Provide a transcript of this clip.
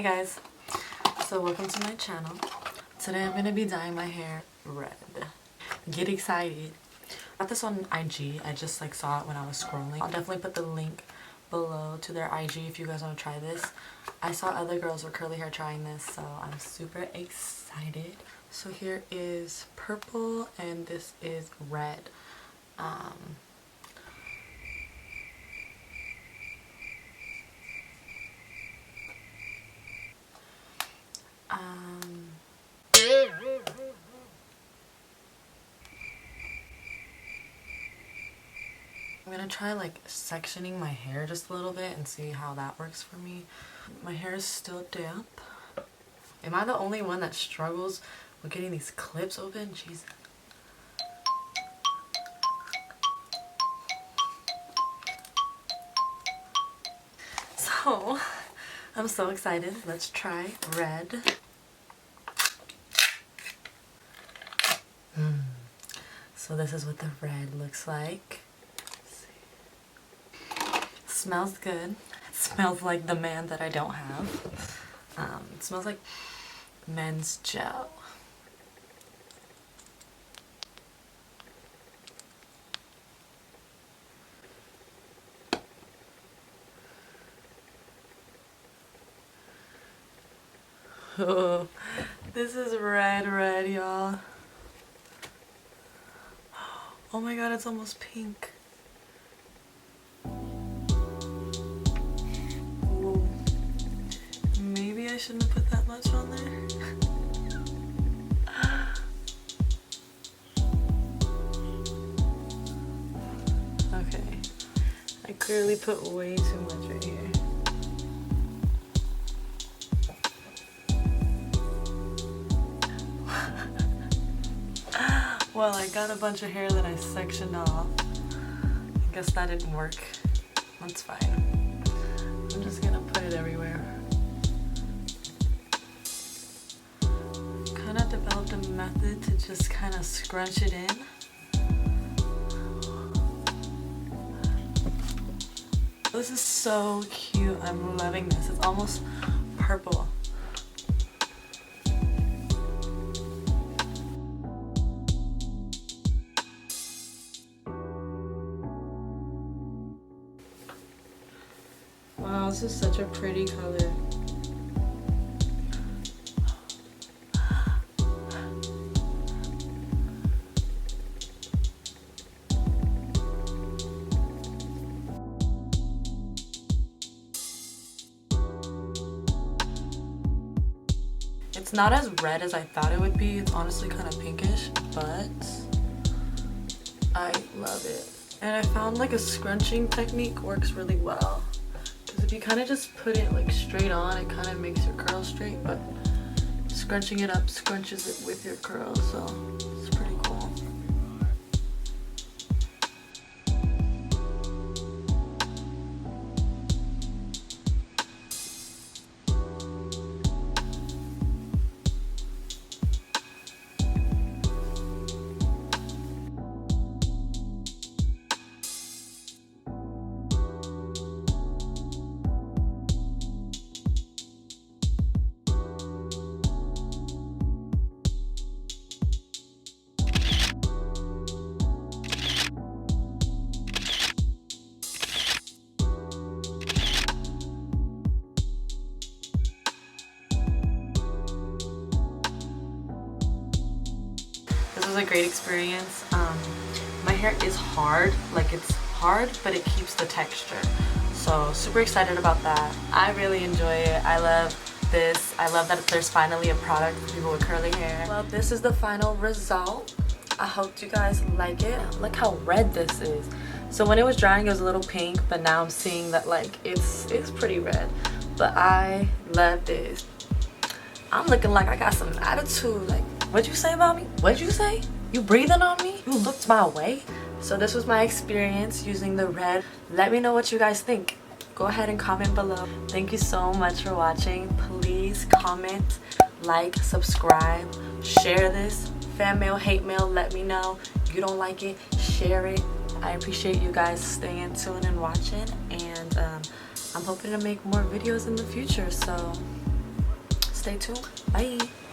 guys, so welcome to my channel. Today I'm going to be dyeing my hair red. Get excited. I got this on IG. I just saw it when I was scrolling. I'll definitely put the link below to their IG if you guys want to try this. I saw other girls with curly hair trying this, so I'm super excited. So here is purple and this is red. I'm gonna try sectioning my hair just a little bit and see how that works for me. My hair is still damp. Am I the only one that struggles with getting these clips open? Jeez. So, I'm so excited. Let's try red. So this is what the red looks like. Smells good. It smells like the man that I don't have. It smells like men's gel. Oh, this is red, y'all. Oh my god, it's almost pink. Ooh. Maybe I shouldn't have put that much on there. Okay. I clearly put way too much right here. Well, I got a bunch of hair that I sectioned off. I guess that didn't work. That's fine. I'm just gonna put it everywhere. Kind of developed a method to just kind of scrunch it in. This is so cute. I'm loving this. It's almost purple. Wow, this is such a pretty color. It's not as red as I thought it would be. It's honestly kind of pinkish, but I love it. And I found a scrunching technique works really well. If you kind of just put it straight on, it kind of makes your curls straight, but scrunching it up scrunches it with your curls, so it's pretty cool. This was a great experience. My hair is hard, it's hard, but it keeps the texture. So super excited about that. I really enjoy it. I love this. I love that there's finally a product for people with curly hair. Well, this is the final result. I hope you guys like it. Look how red this is. So when it was drying, it was a little pink, but now I'm seeing that it's pretty red. But I love this. I'm looking like I got some attitude. What'd you say about me? What'd you say? You breathing on me? You looked my way? So this was my experience using the red. Let me know what you guys think. Go ahead and comment below. Thank you so much for watching. Please comment, like, subscribe, share this. Fan mail, hate mail, let me know. If you don't like it, share it. I appreciate you guys staying tuned and watching, and I'm hoping to make more videos in the future, so stay tuned. Bye.